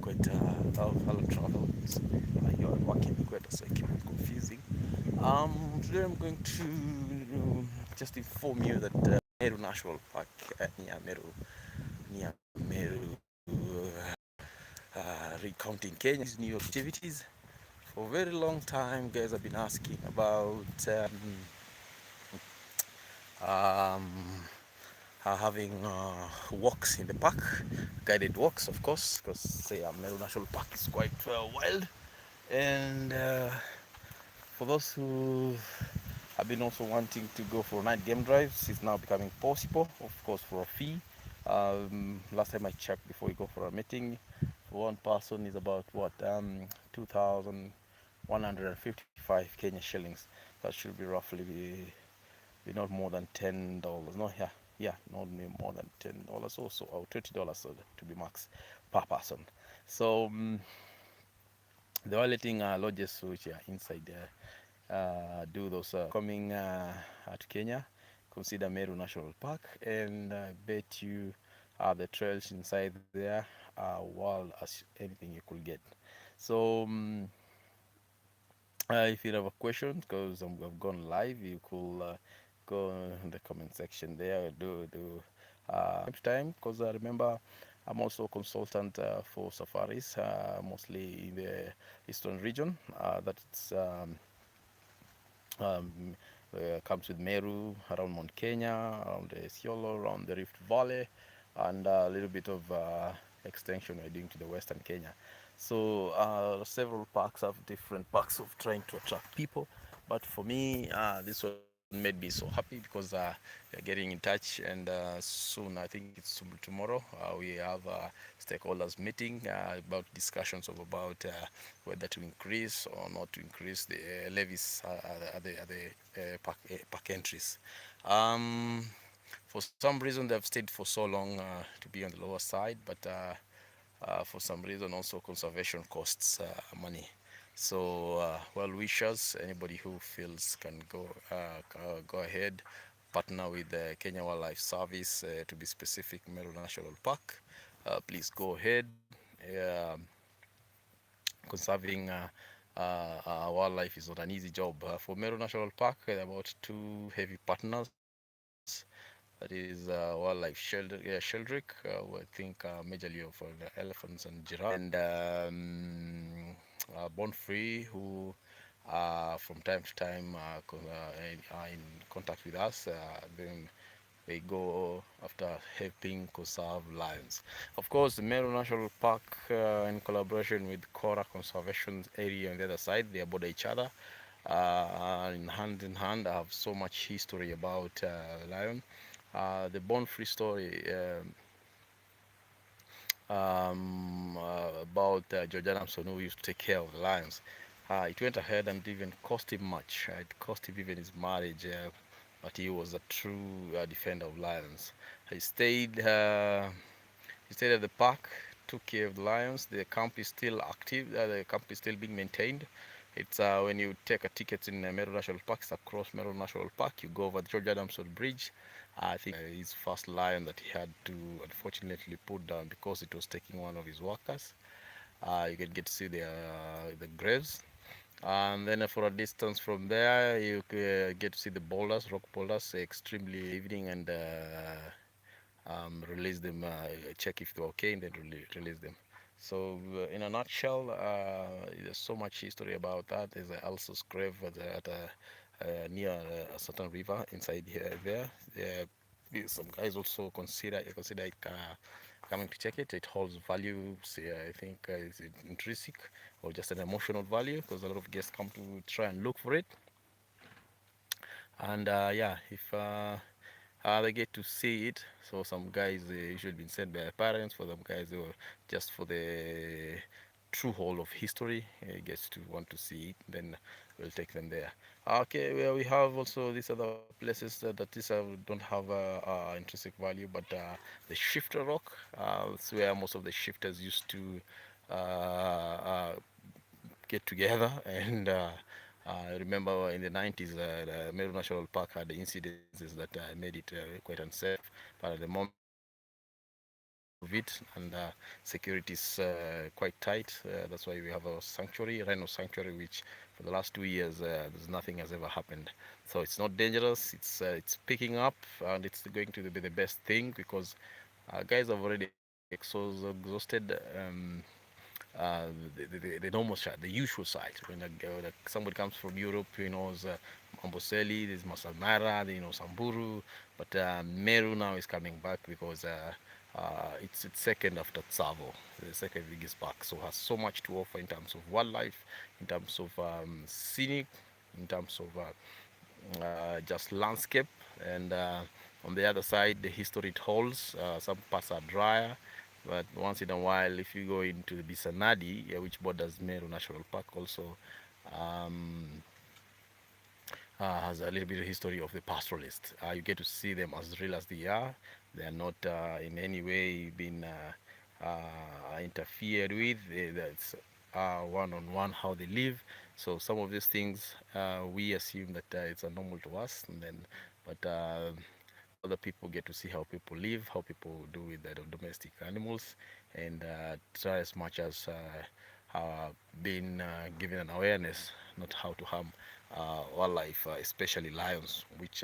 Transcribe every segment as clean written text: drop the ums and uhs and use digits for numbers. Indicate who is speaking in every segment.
Speaker 1: quite I'll travel. You're working quite so it keep it confusing. Today I'm going to just inform you that Meru National Park near Meru, recounting Kenya is new activities. For a very long time, guys have been asking about um, having walks in the park, guided walks, of course, because say Meru National Park is quite wild. And for those who have been also wanting to go for night game drives, it's now becoming possible, of course, for a fee. Last time I checked before you go for a meeting, for one person is about what 2,155 Kenya shillings. That should be roughly be not more than $10. No, yeah, not more than $10 also, or $20 to be max per person. So they are letting lodges which are inside do those coming to Kenya. Consider Meru National Park, and I bet you the trails inside there are wild as anything you could get. So if you have a question, because I've gone live, you could go in the comment section there. Do time to time, because I remember I'm also a consultant for safaris, mostly in the eastern region. That's um, comes with Meru, around Mount Kenya, around the Isiolo, around the Rift Valley, and a little bit of extension we're doing to the Western Kenya. So several parks have different parks of trying to attract people, but for me, this one made me so happy because we're getting in touch, and soon, I think it's tomorrow, we have a stakeholders meeting about discussions of about whether to increase or not to increase the levies at the park entries. Um, for some reason, they've stayed for so long to be on the lower side, but for some reason, also conservation costs money. So, well wishers, anybody who feels can go ahead, partner with the Kenya Wildlife Service, to be specific, Meru National Park. Please go ahead. Conserving wildlife is not an easy job. For Meru National Park, there are about two heavy partners. That is Sheldrick, who I think majorly for the elephants and giraffe, and Born Free, who from time to time are in contact with us. Then they go after helping conserve lions. Of course, the Meru National Park, in collaboration with Kora Conservation Area on the other side, they border each other. In hand, I have so much history about lion. The Born Free story about George Adamson, who used to take care of the lions. It went ahead and even cost him much. It cost him even his marriage, but he was a true defender of lions. He stayed. He stayed at the park, took care of the lions. The camp is still active. The camp is still being maintained. It's when you take a ticket in Meru National Park, it's across Meru National Park. You go over the George Adamson Bridge. I think his first lion that he had to unfortunately put down because it was taking one of his workers. You can get to see the graves. And then for a distance from there, you get to see the boulders, rock boulders, extremely evening, and release them, check if they're okay, and then release them. So, in a nutshell, there's so much history about that. There's a Elsa's grave near a certain river inside here. Some guys also consider it coming to check it. It holds value. Say, I think is it intrinsic or just an emotional value because a lot of guests come to try and look for it. And yeah, if they get to see it. So some guys usually been sent by their parents. For some guys, they were just for the true whole of history. Gets to want to see it, then we'll take them there. Okay, well, we have also these other places that these don't have intrinsic value, but the Shifter Rock, it's where most of the shifters used to get together and I remember in the 90s, the Meru National Park had the incidences that made it quite unsafe. But at the moment, it's a very safe place. it, and security is quite tight. That's why we have a sanctuary, rhino sanctuary, which for the last 2 years there's nothing has ever happened. So it's not dangerous. It's picking up, and it's going to be the best thing because guys have already exhausted. The normal side, the usual side. When somebody comes from Europe, he knows Amboseli, there's Masalmara, you know Samburu, but Meru now is coming back because it's second after Tsavo, the second biggest park. So has so much to offer in terms of wildlife, in terms of scenic, in terms of just landscape, and on the other side, the history it holds. Some parts are drier, but once in a while, if you go into the Bisanadi, which borders Meru National Park, also um, has a little bit of history of the pastoralists. You get to see them as real as they are. They are not in any way being interfered with. That's one-on-one how they live. So some of these things we assume that it's a normal to us, and then but other people get to see how people live, how people do with the domestic animals, and try as much as being given an awareness, not how to harm wildlife, especially lions, which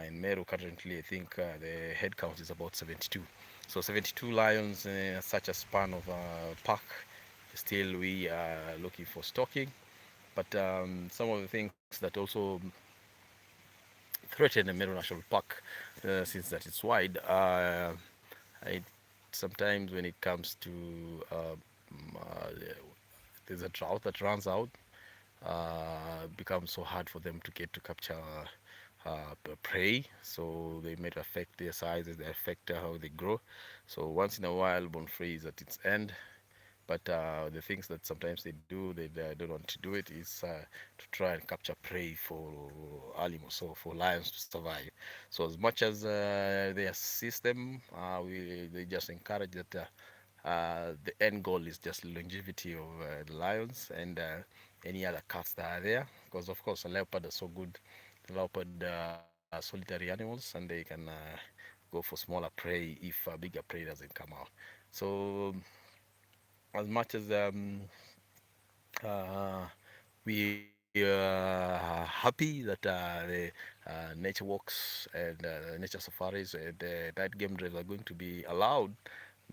Speaker 1: in Meru currently I think the head count is about 72. So 72 lions in such a span of park. Still, we are looking for stocking, but some of the things that also threaten the Meru National Park, since that it's wide, it, sometimes when it comes to there's a drought that runs out, becomes so hard for them to get to capture prey. So they may affect their sizes, they affect how they grow. So once in a while, bone free is at its end. But the things that sometimes they do, they don't want to do it, is to try and capture prey for animals, so for lions to survive. So as much as they assist them, they just encourage that the end goal is just longevity of the lions and any other cats that are there. Because of course, a leopard are so good. The leopard solitary animals, and they can go for smaller prey if bigger prey doesn't come out. So as much as uh, we are happy that the nature walks and nature safaris and night game drives are going to be allowed,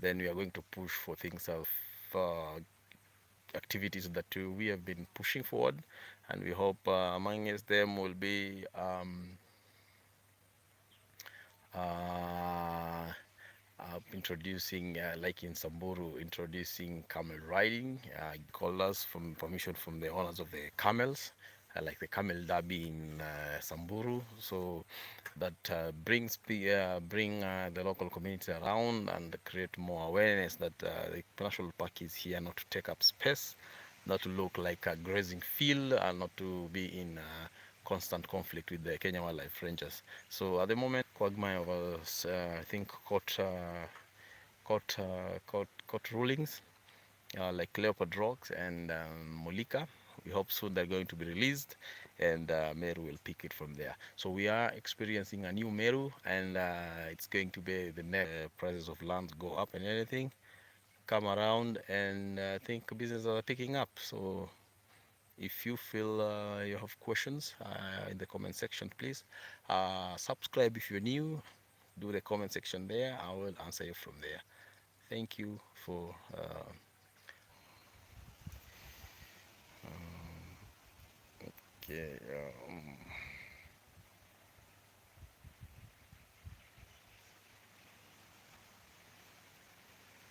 Speaker 1: then we are going to push for things of activities that we have been pushing forward, and we hope amongst them will be uh, introducing, like in Samburu, introducing camel riding. Called us from permission from the owners of the camels, like the camel derby in Samburu. So that bring the local community around and create more awareness that the national park is here not to take up space, not to look like a grazing field, and not to be in constant conflict with the Kenya Wildlife Rangers. So at the moment, quagmire was, I think, court rulings like Leopard Rocks and Molika. We hope soon they're going to be released, and Meru will pick it from there. So we are experiencing a new Meru, and it's going to be the next prices of land go up and everything come around, and I think businesses are picking up. So if you feel you have questions in the comment section, please subscribe if you're new. Do the comment section there. I will answer you from there. Thank you for. Okay.